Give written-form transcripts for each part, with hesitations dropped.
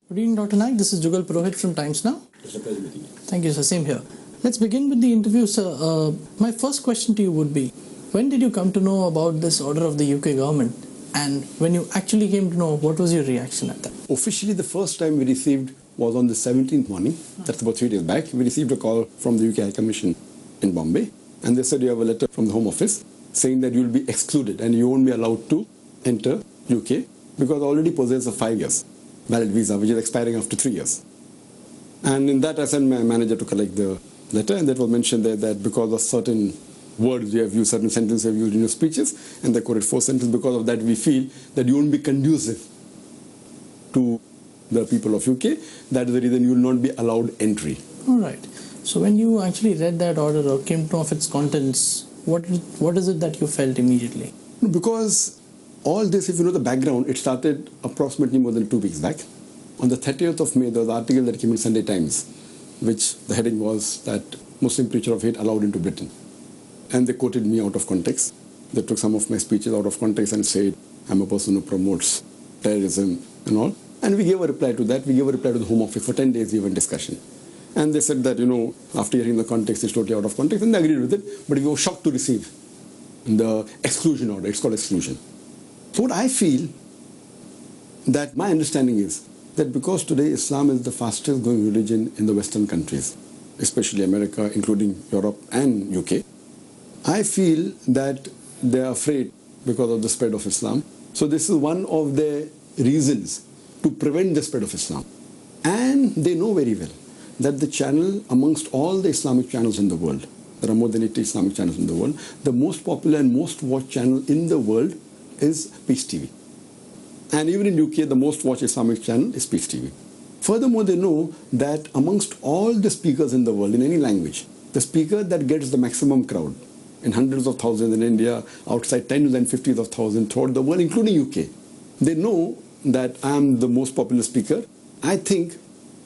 Good evening, Dr. Naik. This is Jugal Purohit from Times Now. It's a pleasure meeting you. Thank you, sir. Same here. Let's begin with the interview, sir. My first question to you would be, when did you come to know about this order of the UK government? And when you actually came to know, what was your reaction at that? Officially, the first time we received was on the 17th morning. That's about 3 days back. We received a call from the UK High Commission in Bombay. And they said you have a letter from the Home Office saying that you will be excluded and you won't be allowed to enter UK because already possess a 5 years valid visa, which is expiring after 3 years. And in that, I sent my manager to collect the letter, and that was mentioned there that because of certain words you have used, certain sentences you have used in your speeches, and they quoted 4 sentences, because of that we feel that you won't be conducive to the people of UK. That is the reason you will not be allowed entry. All right. So when you actually read that order or came to know of its contents, what is it that you felt immediately? Because all this, if you know the background, it started approximately more than 2 weeks back. On the 30th of May, there was an article that came in Sunday Times, which the heading was that Muslim preacher of hate allowed into Britain. And they quoted me out of context. They took some of my speeches out of context and said, I'm a person who promotes terrorism and all. And we gave a reply to that. We gave a reply to the Home Office. For 10 days, we were in discussion. And they said that, after hearing the context, it's totally out of context. And they agreed with it. But we were shocked to receive the exclusion order. It's called exclusion. So what I feel, that my understanding is that because today Islam is the fastest growing religion in the Western countries, especially America, including Europe and UK, I feel that they are afraid because of the spread of Islam. So this is one of the reasons to prevent the spread of Islam. And they know very well that the channel amongst all the Islamic channels in the world, there are more than 80 Islamic channels in the world, the most popular and most watched channel in the world is Peace TV. And even in UK, the most watched Islamic channel is Peace TV. Furthermore, they know that amongst all the speakers in the world, in any language, the speaker that gets the maximum crowd, in hundreds of thousands in India, outside tens and fifties of thousands throughout the world, including UK, they know that I am the most popular speaker. I think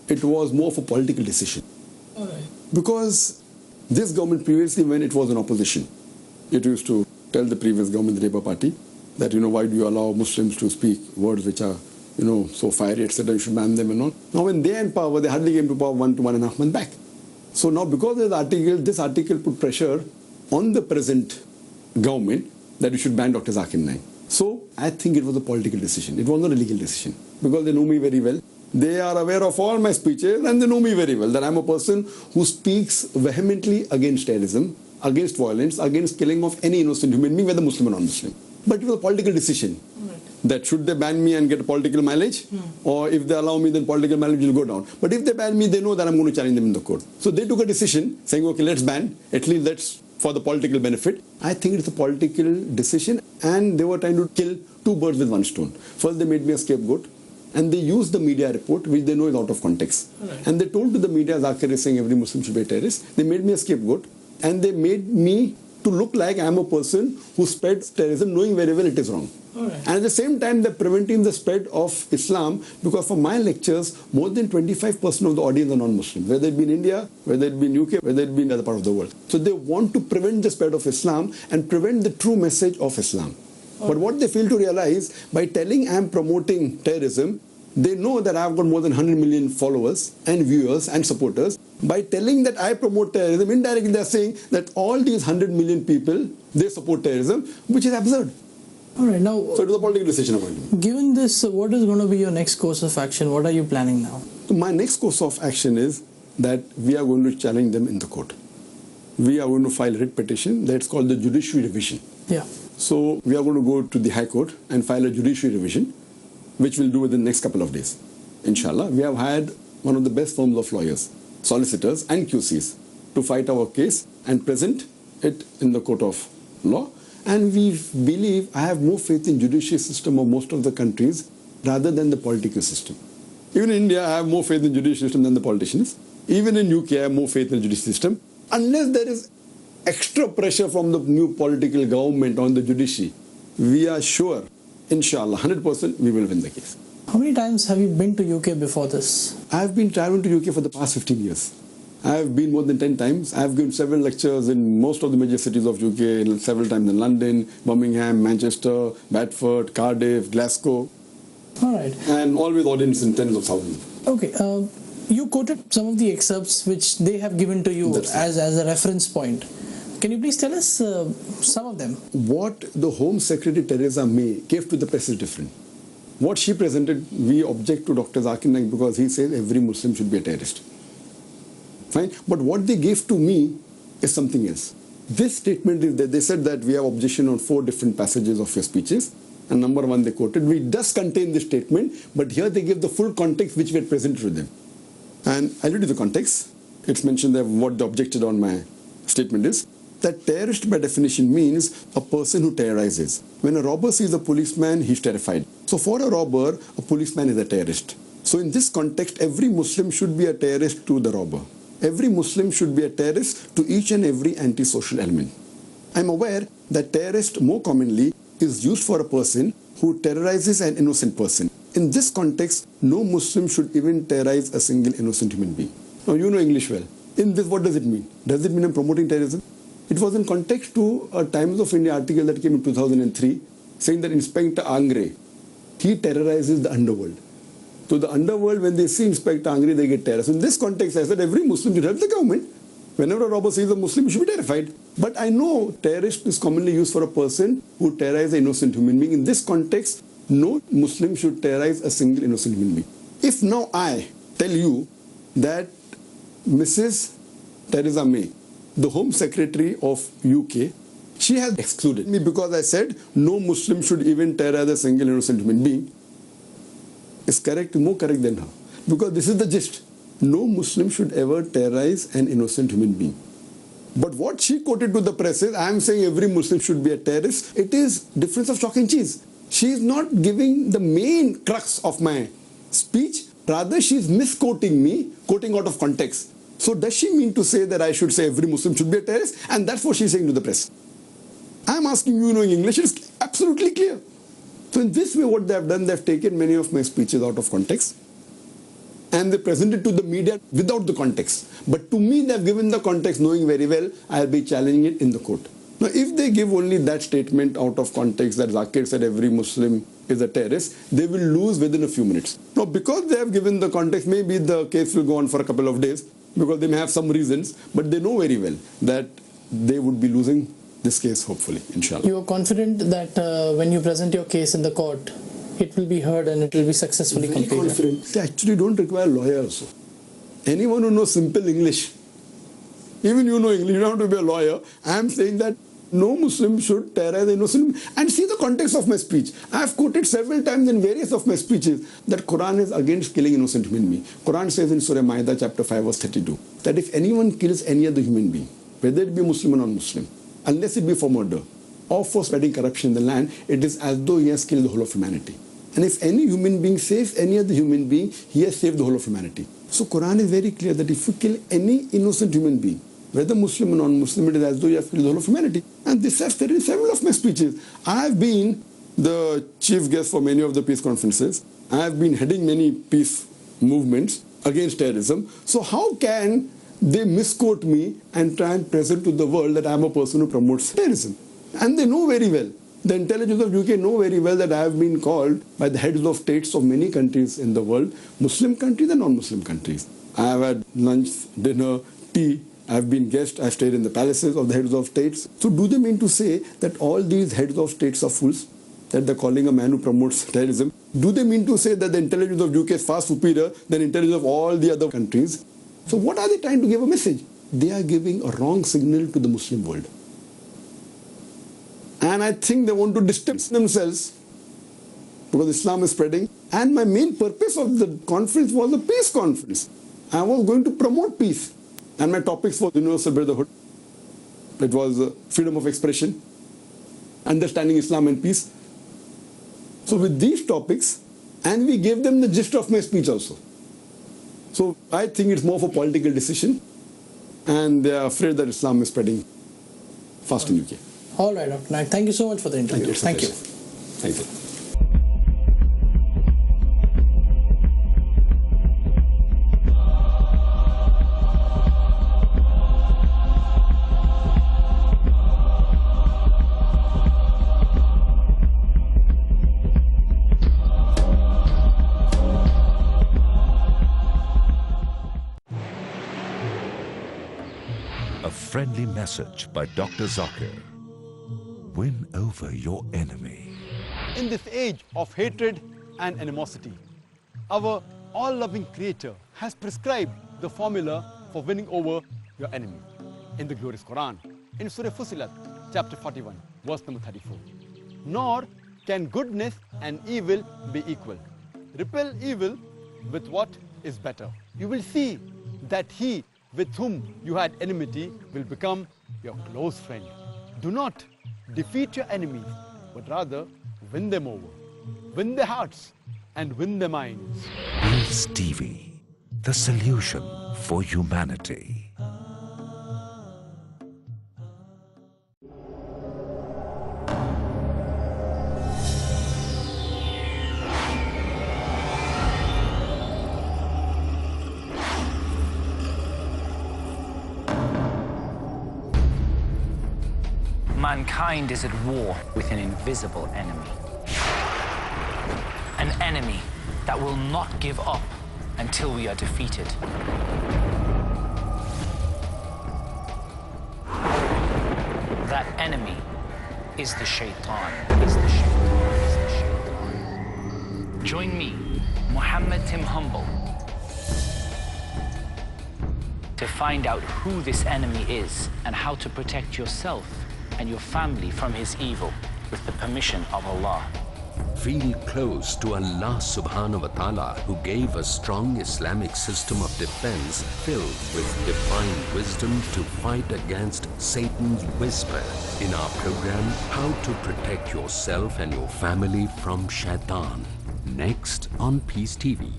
it was more of a political decision. All right. Because this government previously, when it was in opposition, it used to tell the previous government, the Labour Party, that, why do you allow Muslims to speak words which are, so fiery, etc., you should ban them and all. Now, when they are in power, they hardly came to power 1 to 1.5 months back. So now, because of the article, this article put pressure on the present government that you should ban Dr. Zakir Naik. So, I think it was a political decision. It was not a legal decision. Because they know me very well. They are aware of all my speeches and they know me very well, that I am a person who speaks vehemently against terrorism, against violence, against killing of any innocent human being, whether Muslim or non-Muslim. But it was a political decision. Right. That should they ban me and get a political mileage, or if they allow me, then political mileage will go down. But if they ban me, they know that I'm going to challenge them in the court. So they took a decision saying, okay, let's ban, at least that's for the political benefit. I think it's a political decision, and they were trying to kill 2 birds with 1 stone. First, they made me a scapegoat, and they used the media report, which they know is out of context. Right. And they told to the media, Zakir is saying every Muslim should be a terrorist. They made me a scapegoat, and they made me to look like I am a person who spreads terrorism, knowing very well it is wrong. Right. And at the same time, they're preventing the spread of Islam, because for my lectures, more than 25% of the audience are non-Muslims, whether it be in India, whether it be in UK, whether it be in other part of the world. So they want to prevent the spread of Islam and prevent the true message of Islam. But what they fail to realize, by telling I am promoting terrorism, they know that I have got more than 100 million followers and viewers and supporters. By telling that I promote terrorism, indirectly they are saying that all these 100 million people, they support terrorism, which is absurd. All right, now, so it was a political decision according to me. Given this, what is going to be your next course of action? What are you planning now? So my next course of action is that we are going to challenge them in the court. We are going to file a writ petition that's called the judiciary revision. Yeah. So we are going to go to the High Court and file a judiciary revision, which we'll do within the next couple of days. Inshallah, we have hired one of the best firms of lawyers, solicitors and QCs to fight our case and present it in the court of law. And we believe, I have more faith in judicial system of most of the countries rather than the political system. Even in India, I have more faith in judicial system than the politicians. Even in UK, I have more faith in the judicial system. Unless there is extra pressure from the new political government on the judiciary, we are sure, inshallah, 100% we will win the case. How many times have you been to UK before this? I have been traveling to UK for the past 15 years. I have been more than 10 times. I have given several lectures in most of the major cities of UK, several times in London, Birmingham, Manchester, Bedford, Cardiff, Glasgow. All right. And always audience in tens of thousands. Okay. You quoted some of the excerpts which they have given to you as a reference point. Can you please tell us some of them? What the Home Secretary Theresa May gave to the press is different. What she presented, we object to Dr. Zakir Naik because he says every Muslim should be a terrorist. Fine. But what they gave to me is something else. This statement is that they said that we have objection on 4 different passages of your speeches. And number 1 they quoted, we does contain this statement, but here they give the full context which we had presented to them. And I'll read you the context. It's mentioned that what the objected on my statement is, that terrorist by definition means a person who terrorizes. When a robber sees a policeman, he's terrified. So for a robber, a policeman is a terrorist. So in this context, every Muslim should be a terrorist to the robber. Every Muslim should be a terrorist to each and every antisocial element. I'm aware that terrorist more commonly is used for a person who terrorizes an innocent person. In this context, no Muslim should even terrorize a single innocent human being. Now you know English well. In this, what does it mean? Does it mean I'm promoting terrorism? It was in context to a Times of India article that came in 2003 saying that Inspector Angre, he terrorizes the underworld. So the underworld, when they see Inspector Angre, they get terrorized. So in this context, I said every Muslim should help the government. Whenever a robber sees a Muslim, he should be terrified. But I know terrorist is commonly used for a person who terrorizes an innocent human being. In this context, no Muslim should terrorize a single innocent human being. If now I tell you that Mrs. Theresa May, the Home Secretary of UK, she has excluded me because I said no Muslim should even terrorize a single innocent human being, is correct, more correct than her. Because this is the gist. No Muslim should ever terrorize an innocent human being. But what she quoted to the press is, I am saying every Muslim should be a terrorist. It is difference of chalk and cheese. She is not giving the main crux of my speech. Rather, she is misquoting me, quoting out of context. So does she mean to say that I should say every Muslim should be a terrorist? And that's what she's saying to the press. I am asking you knowing English, it's absolutely clear. So in this way, what they have done, they have taken many of my speeches out of context and they present it to the media without the context. But to me, they have given the context knowing very well I'll be challenging it in the court. Now, if they give only that statement out of context that Zakir said every Muslim is a terrorist, they will lose within a few minutes. Now, because they have given the context, maybe the case will go on for a couple of days because they may have some reasons, but they know very well that they would be losing this case, hopefully, inshallah. You are confident that when you present your case in the court, it will be heard and it will be successfully completed? Very confident. They actually don't require lawyers. Anyone who knows simple English, even you know English, you don't have to be a lawyer. I am saying that no Muslim should terrorize the innocent. And see the context of my speech. I have quoted several times in various of my speeches that Quran is against killing innocent human being. Quran says in Surah Ma'idah chapter 5 verse 32 that if anyone kills any other human being, whether it be Muslim or non-Muslim, unless it be for murder or for spreading corruption in the land, it is as though he has killed the whole of humanity. And if any human being saves any other human being, he has saved the whole of humanity. So Quran is very clear that if you kill any innocent human being, whether Muslim or non-Muslim, it is as though you have killed the whole of humanity. And this has said in several of my speeches. I have been the chief guest for many of the peace conferences. I have been heading many peace movements against terrorism. So how can they misquote me and try and present to the world that I am a person who promotes terrorism? And they know very well. The intelligence of UK know very well that I have been called by the heads of states of many countries in the world, Muslim countries and non-Muslim countries. I have had lunch, dinner, tea. I have been guest. I stayed in the palaces of the heads of states. So do they mean to say that all these heads of states are fools? That they're calling a man who promotes terrorism? Do they mean to say that the intelligence of UK is far superior than intelligence of all the other countries? So what are they trying to give a message? They are giving a wrong signal to the Muslim world. And I think they want to distance themselves because Islam is spreading. And my main purpose of the conference was a peace conference. I was going to promote peace. And my topics were universal brotherhood. It was freedom of expression, understanding Islam and peace. So with these topics, and we gave them the gist of my speech also. So I think it's more of a political decision. And they are afraid that Islam is spreading fast in UK. All right, Dr. Naik. Thank you so much for the interview. Thank you. Thank you. Thank you. friendly message by Dr. Zakir. Win over your enemy. In this age of hatred and animosity, our all-loving Creator has prescribed the formula for winning over your enemy. In the glorious Quran, in Surah Fussilat, chapter 41, verse number 34. Nor can goodness and evil be equal. Repel evil with what is better. You will see that he with whom you had enmity will become your close friend. Do not defeat your enemies, but rather win them over. Win their hearts and win their minds. Peace TV, the solution for humanity. Mankind is at war with an invisible enemy. An enemy that will not give up until we are defeated. That enemy is the shaitan. Join me, Muhammad Tim Humble, to find out who this enemy is and how to protect yourself and your family from his evil with the permission of Allah. Feel close to Allah subhanahu wa ta'ala, who gave a strong Islamic system of defense filled with divine wisdom to fight against Satan's whisper. In our program, How to Protect Yourself and Your Family from Shaitan. Next on Peace TV.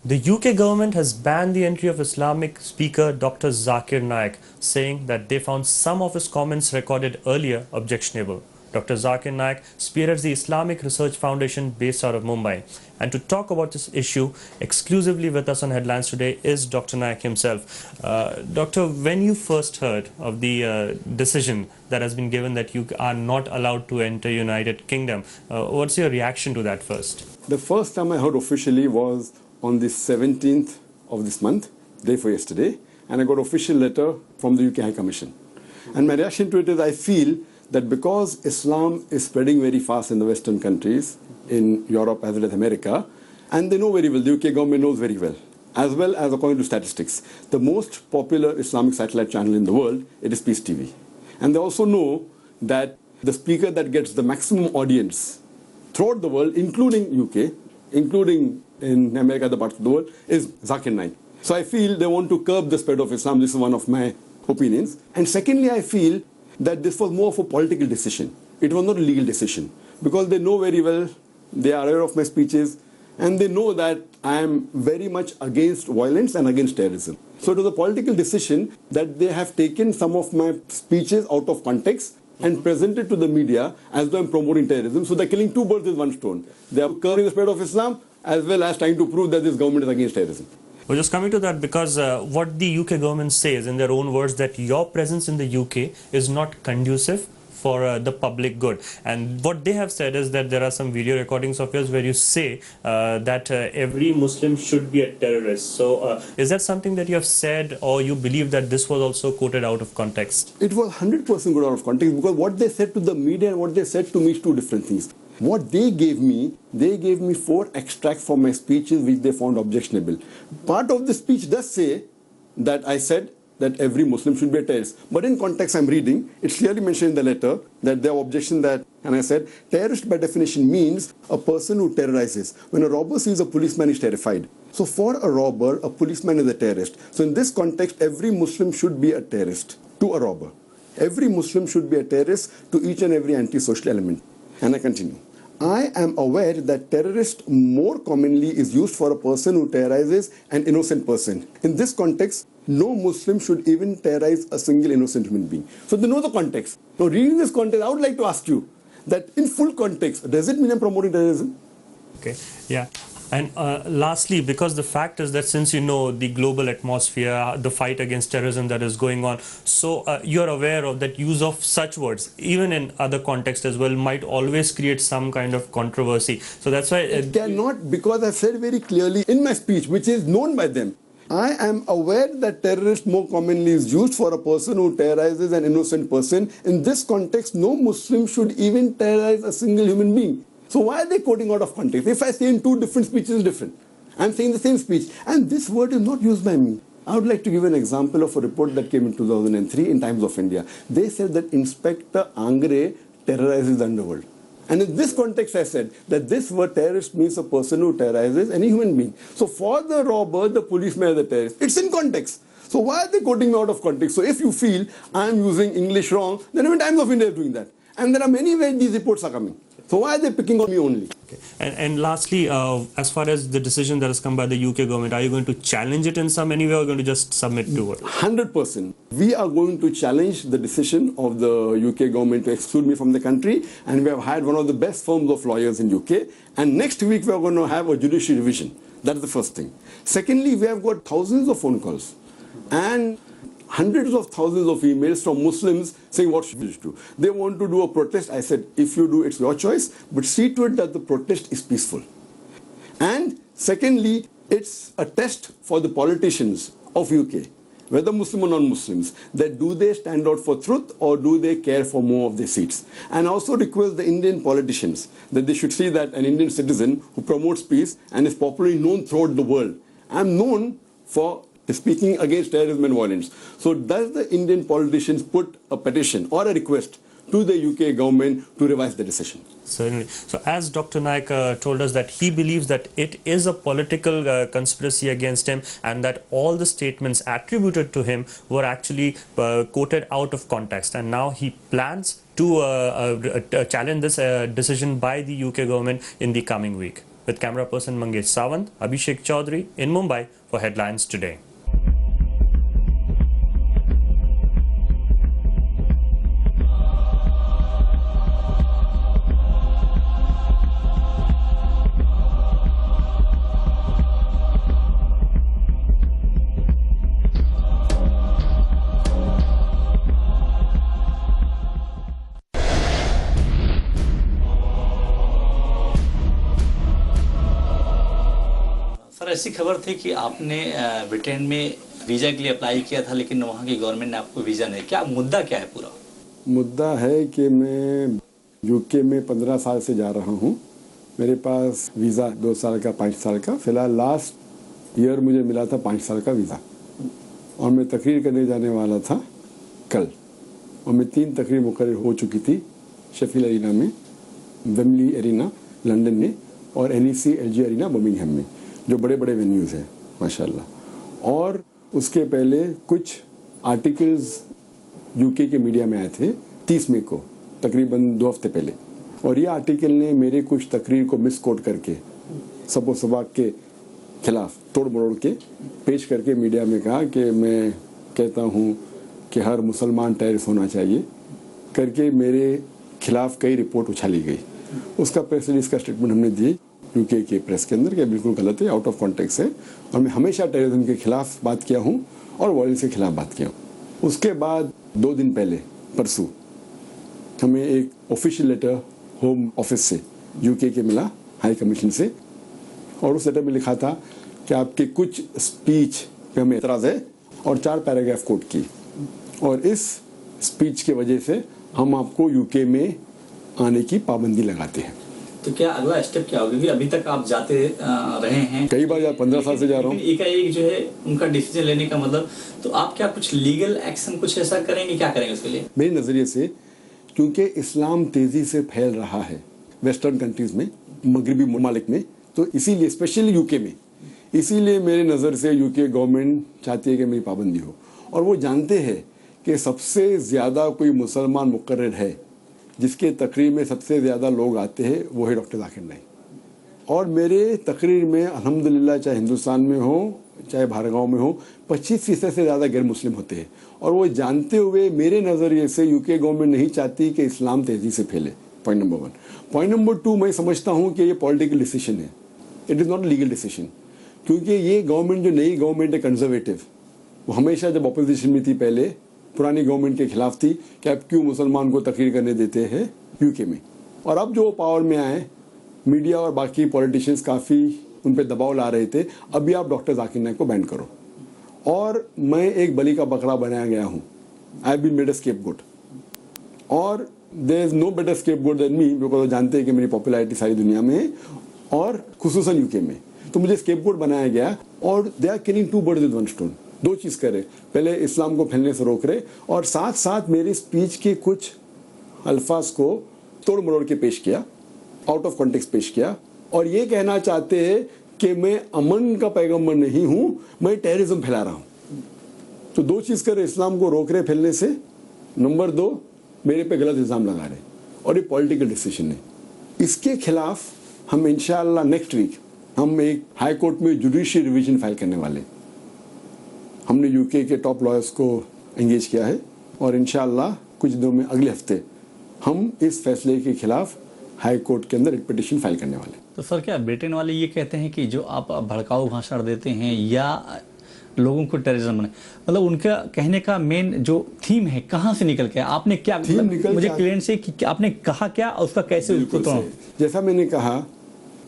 The UK government has banned the entry of Islamic speaker Dr. Zakir Naik, saying that they found some of his comments recorded earlier objectionable. Dr. Zakir Naik spearheads the Islamic Research Foundation based out of Mumbai. And to talk about this issue exclusively with us on Headlines today is Dr. Naik himself. Doctor, when you first heard of the decision that has been given that you are not allowed to enter United Kingdom, what's your reaction to that first? The first time I heard officially was on the 17th of this month, day for yesterday, and I got an official letter from the UK High Commission. And my reaction to it is I feel that because Islam is spreading very fast in the Western countries, in Europe as well as America, and they know very well, the UK government knows very well as according to statistics, the most popular Islamic satellite channel in the world, it is Peace TV. And they also know that the speaker that gets the maximum audience throughout the world, including UK, including in America, other parts of the world, is Zakir Naik. So I feel they want to curb the spread of Islam. This is one of my opinions. And secondly, I feel that this was more of a political decision. It was not a legal decision. Because they know very well, they are aware of my speeches, and they know that I am very much against violence and against terrorism. So it was a political decision that they have taken some of my speeches out of context and presented to the media as though I'm promoting terrorism. So they're killing two birds with one stone. They are curbing the spread of Islam as well as trying to prove that this government is against terrorism. Well, just coming to that, because what the UK government says in their own words, that your presence in the UK is not conducive for the public good. And what they have said is that there are some video recordings of yours where you say that every Muslim should be a terrorist. So is that something that you have said, or you believe that this was also quoted out of context? It was 100% quoted out of context, because what they said to the media and what they said to me is two different things. What they gave me 4 extracts from my speeches which they found objectionable. Part of the speech does say that I said that every Muslim should be a terrorist. But in context I'm reading, it's clearly mentioned in the letter that there are objection that, and I said, terrorist by definition means a person who terrorizes. When a robber sees a policeman, is terrified. So for a robber, a policeman is a terrorist. So in this context, every Muslim should be a terrorist to a robber. Every Muslim should be a terrorist to each and every anti-social element. And I continue. I am aware that terrorist more commonly is used for a person who terrorizes an innocent person. In this context, no Muslim should even terrorize a single innocent human being. So they know the context. Now reading this context, I would like to ask you that in full context, does it mean I'm promoting terrorism? Okay, yeah. And lastly, because the fact is that since you know the global atmosphere, the fight against terrorism that is going on, so you're aware of that use of such words, even in other contexts as well, might always create some kind of controversy. So that's why... It cannot, because I said very clearly in my speech, which is known by them, I am aware that terrorist more commonly is used for a person who terrorizes an innocent person. In this context, no Muslim should even terrorize a single human being. So why are they quoting out of context? If I say in two different speeches, it's different. I'm saying the same speech. And this word is not used by me. I would like to give an example of a report that came in 2003 in Times of India. They said that Inspector Angre terrorizes the underworld. And in this context, I said that this word terrorist means a person who terrorizes any human being. So for the robber, the policeman is the terrorist. It's in context. So why are they quoting me out of context? So if you feel I'm using English wrong, then even Times of India is doing that. And there are many ways these reports are coming. So why are they picking on me only? Okay. And lastly, as far as the decision that has come by the UK government, are you going to challenge it in some any way or going to just submit to it? 100%. We are going to challenge the decision of the UK government to exclude me from the country, and we have hired one of the best firms of lawyers in UK, and next week we are going to have a judicial revision. That's the first thing. Secondly, we have got thousands of phone calls and hundreds of thousands of emails from Muslims saying what should we do. They want to do a protest. I said, if you do, it's your choice, but see to it that the protest is peaceful. And secondly, it's a test for the politicians of UK, whether Muslim or non-Muslims, that do they stand out for truth or do they care for more of their seats. And I also request the Indian politicians that they should see that an Indian citizen who promotes peace and is popularly known throughout the world. I'm known for speaking against terrorism and violence. So does the Indian politicians put a petition or a request to the UK government to revise the decision? Certainly. So as Dr. Naik told us that he believes that it is a political conspiracy against him and that all the statements attributed to him were actually quoted out of context, and now he plans to challenge this decision by the UK government in the coming week. With camera person Mangesh Sawant, Abhishek Chaudhary in Mumbai for Headlines Today. Sir, ऐसी खबर थी कि आपने Britain में visa के लिए apply किया था, लेकिन वहाँ की गवर्नमेंट ने आपको वीजा नहीं। क्या मुद्दा क्या है पूरा? मुद्दा है कि मैं यूके में 15 साल से जा रहा हूँ। मेरे पास वीज़ा 2 साल का, 5 साल का, फिलहाल लास्ट ईयर मुझे मिला था 5 साल का वीज़ा, और मैं तकरीर करने जाने वाला था कल, और मैं 3 तकरीर मुकर्रर हो चुकी थी शेफील्ड एरिना में, वेम्बली एरिना लंदन में, और NEC LG एरिना बर्मिंघम में, जो बड़े बड़े वेन्यूज़ हैं माशाल्लाह। और उसके पहले कुछ आर्टिकल्स यूके के मीडिया में आए थे 30 मई को, तकरीबन 2 हफ्ते पहले, और ये आर्टिकल ने मेरे कुछ तकरीर को मिस कोट करके सबो सबाक के खिलाफ तोड़ मरोड़ के पेश करके मीडिया में कहा कि मैं कहता हूँ कि हर मुसलमान टेररिस्ट होना चाहिए करके मेरे खिलाफ कई रिपोर्ट उछाली गई। उसका प्रेस रिलीज का स्टेटमेंट हमने दिए यूके के प्रेस के अंदर कि बिल्कुल गलत है, आउट ऑफ कॉन्टेक्स्ट है, और मैं हमेशा टेररिज्म के खिलाफ बात किया हूँ और वायलेंस के खिलाफ बात किया हूँ। उसके बाद 2 दिन पहले परसों हमें एक ऑफिशियल लेटर होम ऑफिस से यूके के मिला, हाई कमीशन से, और उस लेटर में लिखा था कि आपके कुछ स्पीच पे हमें एतराज़ है, और 4 पैराग्राफ कोट की, और इस स्पीच के वजह से हम आपको यूके में आने की पाबंदी लगाते हैं। तो क्या अगला स्टेप क्या होगा? क्योंकि अभी तक आप जाते रहे हैं कई बार, 15 साल से जा रहा हूँ। एकाएक जो है उनका डिसीजन लेने का मतलब, तो आप क्या कुछ लीगल एक्शन कुछ ऐसा करेंगे? क्या करेंगे उसके लिए? मेरे नज़रिए से, क्योंकि इस्लाम तेज़ी से फैल रहा है वेस्टर्न कंट्रीज़ में, मगरबी ममालिक में, तो इसीलिए स्पेशली यूके में, इसीलिए मेरे नज़र से यूके गवर्नमेंट चाहती है कि मेरी पाबंदी हो, और वो जानते हैं कि सबसे ज़्यादा कोई मुसलमान मुकर्रर है जिसके तकरीर में सबसे ज़्यादा लोग आते हैं, वो है डॉक्टर जाकिर नाइक। और मेरे तकरीर में अल्हम्दुलिल्लाह चाहे हिंदुस्तान में हो चाहे भारगांव में हो 25% से ज़्यादा गैर मुस्लिम होते हैं, और वो जानते हुए मेरे नज़रिए से यूके गवर्नमेंट नहीं चाहती कि इस्लाम तेज़ी से फैले। Point number 1। पॉइंट नंबर 2, मैं समझता हूँ कि ये पॉलिटिकल डिसीजन है it is not a legal decision, क्योंकि ये गवर्नमेंट जो नई गवर्नमेंट है कंजर्वेटिव, वो हमेशा जब अपोजिशन में थी पहले पुरानी गवर्नमेंट के खिलाफ थी कि आप क्यों मुसलमान को तकरीर करने देते हैं यूके में। और अब जो पावर में आए, मीडिया और बाकी पॉलिटिशियंस काफ़ी उन पर दबाव ला रहे थे, अभी आप डॉक्टर जाकिर नाइक को बैन करो। और मैं एक बलि का बकरा बनाया गया हूँ, I have been made a scapegoat, और there is no better scapegoat than me, because वो जानते हैं कि मेरी पॉपुलैरिटी सारी दुनिया में है और खुसूसन यूके में, तो मुझे स्केपगोट बनाया गया। और they are killing two birds with one stone, दो चीज़ करे, पहले इस्लाम को फैलने से रोक रहे और साथ साथ मेरी स्पीच के कुछ अल्फाज को तोड़ मरोड़ के पेश किया, आउट ऑफ कॉन्टेक्स्ट पेश किया, और ये कहना चाहते हैं कि मैं अमन का पैगंबर नहीं हूं, मैं टेररिज्म फैला रहा हूं। तो दो चीज़ करे, इस्लाम को रोक रहे फैलने से, नंबर दो मेरे पे गलत इल्ज़ाम लगा रहे, और ये पॉलिटिकल डिसीजन है। इसके खिलाफ हम इंशाअल्लाह नेक्स्ट वीक हम एक हाई कोर्ट में जुडिशियल रिवीजन फाइल करने वाले। हमने यूके के टॉप लॉयर्स को एंगेज किया है और इंशाअल्लाह कुछ दिनों में अगले हफ्ते हम इस फैसले के खिलाफ हाई कोर्ट के अंदर एक पिटीशन फाइल करने वाले। तो सर, क्या ब्रिटेन वाले ये कहते हैं कि जो आप भड़काऊ भाषण देते हैं या लोगों को टेररिज्म बने, मतलब उनका कहने का मेन जो थीम है कहाँ से निकल के आपने क्या मुझे क्लियर से कि आपने कहा क्या और उसका कैसे उसको तोड़ा? जैसा मैंने कहा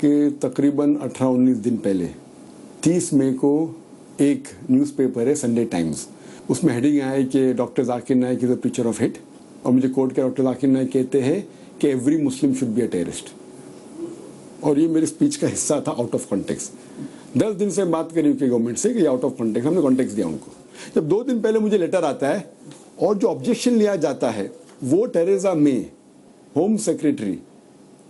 कि तकरीबन 18-19 दिन पहले 30 मई को एक न्यूज़पेपर है संडे टाइम्स, उसमें हेडिंग आया कि doctor Zakir Naik is a preacher of hit, और मुझे कोर्ट के डॉक्टर जाकिर नाइक कहते हैं कि every Muslim should be a terrorist, और ये मेरी स्पीच का हिस्सा था आउट ऑफ कॉन्टेक्स्ट। 10 दिन से बात करी यूके गवर्नमेंट से कि आउट ऑफ कॉन्टेक्स्ट, हमने कॉन्टेक्स्ट दिया उनको। जब 2 दिन पहले मुझे लेटर आता है और जो ऑब्जेक्शन लिया जाता है वो टेरेसा मे, होम सेक्रेटरी,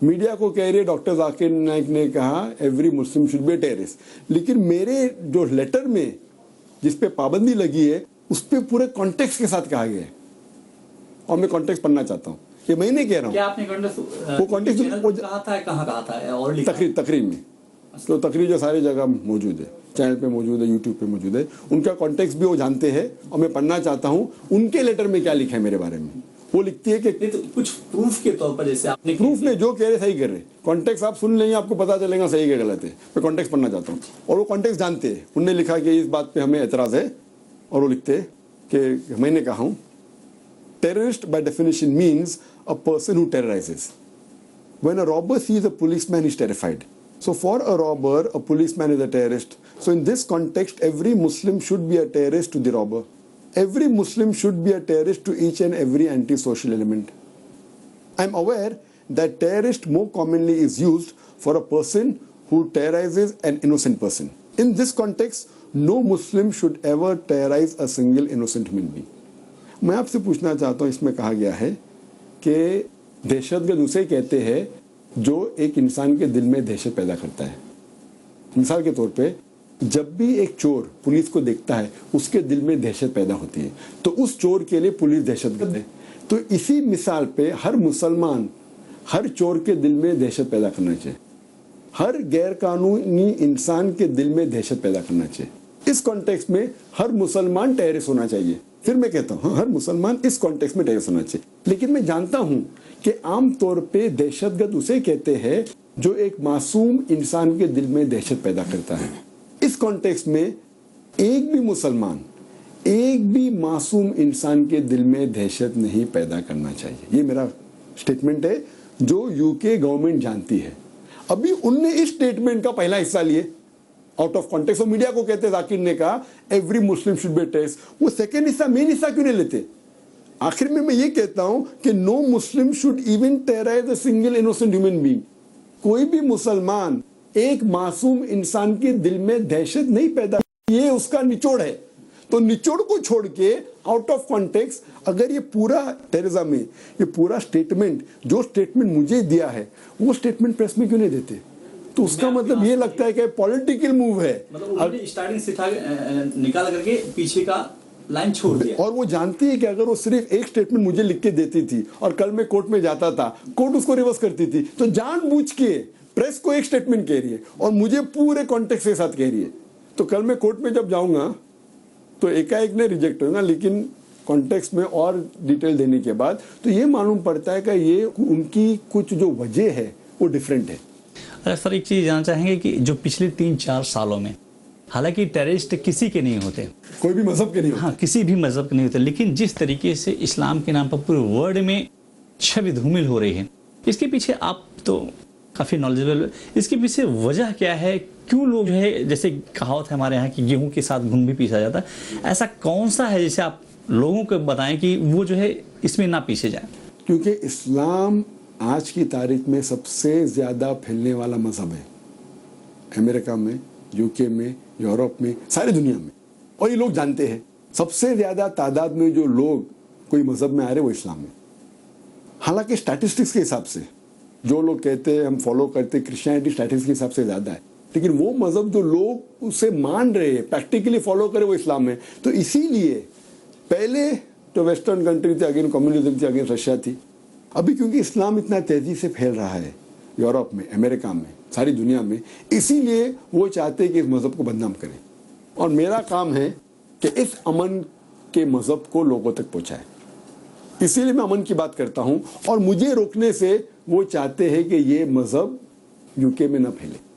मीडिया को कह रही है डॉक्टर जाकिर नाइक ने कहा every Muslim should be a terrorist, लेकिन मेरे जो लेटर में जिस पे पाबंदी लगी है उस पर पूरे कॉन्टेक्स्ट के साथ कहा गया है, और मैं कॉन्टेक्स्ट पढ़ना चाहता हूँ, ये मैं नहीं कह रहा हूँ। क्या आपने वो कॉन्टेक्स्ट कहा था, कहाँ कहा था? तकरीर में, तो तकरीर जो सारी जगह मौजूद है, चैनल पे मौजूद है, यूट्यूब पे मौजूद है, उनका कॉन्टेक्स्ट भी वो जानते हैं, और मैं पढ़ना चाहता हूँ उनके लेटर में क्या लिखा है मेरे बारे में। वो लिखती है कि तो कुछ प्रूफ के तौर पर, जैसे आपने प्रूफ में जो कह रहे सही कर रहे, कॉन्टेक्स्ट आप सुन लेंगे आपको पता चलेगा सही है गलत है। मैं कॉन्टेक्स्ट पढ़ना चाहता हूँ, और वो कॉन्टेक्स्ट जानते हैं। उनने लिखा कि इस बात पे हमें एतराज है, और वो लिखते हैं कि मैंने कहा हूँ terrorist by definition means a person who terrorises. When a robber sees a policeman is terrified, so for a robber a policeman is a terrorist. So in this context every Muslim should be a terrorist to the robber. Every Muslim should be a terrorist to each and every anti-social element. I am aware that terrorist more commonly is used for a person who terrorizes an innocent person. In this context, no Muslim should ever terrorize a single innocent human being. मैं आपसे पूछना चाहता हूँ, इसमें कहा गया है कि दहशतगर्द उसे कहते हैं जो एक इंसान के दिल में दहशत पैदा करता है। मिसाल के तौर पे जब भी एक चोर पुलिस को देखता है उसके दिल में दहशत पैदा होती है, तो उस चोर के लिए पुलिस दहशतगर्द है। तो इसी मिसाल पे हर मुसलमान हर चोर के दिल में दहशत पैदा करना चाहिए, हर गैर कानूनी इंसान के दिल में दहशत पैदा करना चाहिए। इस कॉन्टेक्स्ट में हर मुसलमान टेररिस्ट होना चाहिए। फिर मैं कहता हूँ हर मुसलमान इस कॉन्टेक्स्ट में टेररिस्ट होना चाहिए, लेकिन मैं जानता हूँ कि आम तौर पे दहशतगर्द उसे कहते हैं जो एक मासूम इंसान के दिल में दहशत पैदा करता है। इस कॉन्टेक्स्ट में एक भी मुसलमान एक भी मासूम इंसान के दिल में दहशत नहीं पैदा करना चाहिए। ये मेरा स्टेटमेंट है जो यूके गवर्नमेंट जानती है। अभी उनने इस स्टेटमेंट का पहला हिस्सा लिए आउट ऑफ कॉन्टेक्स्ट, और मीडिया को कहते जाकिर ने कहा every Muslim should be terrorist. वो सेकेंड हिस्सा मेन हिस्सा क्यों नहीं लेते? आखिर में मैं ये कहता हूं कि no Muslim should even terrorize a single innocent human being. कोई भी मुसलमान एक मासूम इंसान के दिल में दहशत नहीं पैदा, ये उसका निचोड़ है। तो निचोड़ को छोड़ के आउट ऑफ कॉन्टेक्स्ट अगर ये पूरा टेरेसा में ये पूरा स्टेटमेंट जो स्टेटमेंट मुझे दिया है वो स्टेटमेंट प्रेस में क्यों नहीं देते? तो उसका मतलब ये लगता है कि पॉलिटिकल मूव है। मतलब स्टार्टिंग से निकाल करके पीछे का लाइन छोड़ दिया। और वो जानती है कि अगर वो सिर्फ एक स्टेटमेंट मुझे लिख के देती थी और कल मैं कोर्ट में जाता था, कोर्ट उसको रिवर्स करती थी, तो जानबूझ के प्रेस को एक स्टेटमेंट कह रही है और मुझे पूरे कॉन्टेक्स्ट के साथ कह रही है। तो कल मैं कोर्ट में जब जाऊंगा तो एकाएक नहीं रिजेक्ट होगा, लेकिन कॉन्टेक्स्ट में और डिटेल देने के बाद तो ये मालूम पड़ता है कि ये उनकी कुछ जो वजह है वो डिफरेंट है। अच्छा सर, एक चीज़ जानना चाहेंगे कि जो पिछले 3-4 सालों में, हालांकि टेररिस्ट किसी के नहीं होते, कोई भी मजहब के नहीं होते, हाँ किसी भी मजहब के नहीं होते, लेकिन जिस तरीके से इस्लाम के नाम पर पूरे वर्ल्ड में छवि धूमिल हो रही है, इसके पीछे आप तो काफ़ी नॉलेजेबल, इसके पीछे वजह क्या है? क्यों लोग जो है, जैसे कहावत है हमारे यहाँ कि गेहूं के साथ घुन भी पीसा जाता है, ऐसा कौन सा है जिसे आप लोगों को बताएं कि वो जो है इसमें ना पीसे जाए? क्योंकि इस्लाम आज की तारीख में सबसे ज़्यादा फैलने वाला मजहब है, अमेरिका में, यूके में, यूरोप में, सारी दुनिया में, और ये लोग जानते हैं सबसे ज़्यादा तादाद में जो लोग कोई मजहब में आ रहे हैं वो इस्लाम में। हालांकि स्टैटिस्टिक्स के हिसाब से जो लोग कहते हैं हम फॉलो करते हैं क्रिश्चियनिटी, स्टैटिस्टिक्स के हिसाब से ज़्यादा है, लेकिन वो मजहब जो लोग उसे मान रहे हैं, प्रैक्टिकली फॉलो करे, वो इस्लाम है। तो इसीलिए पहले तो वेस्टर्न कंट्री थी, अगेन कम्युनिज्म थी, अगेन रशिया थी। अभी क्योंकि इस्लाम इतना तेज़ी से फैल रहा है यूरोप में, अमेरिका में, सारी दुनिया में, इसीलिए वो चाहते हैं कि इस मज़हब को बदनाम करें। और मेरा काम है कि इस अमन के मज़हब को लोगों तक पहुँचाए, इसीलिए मैं अमन की बात करता हूँ। और मुझे रोकने से वो चाहते हैं कि ये मज़हब यूके में न फैले।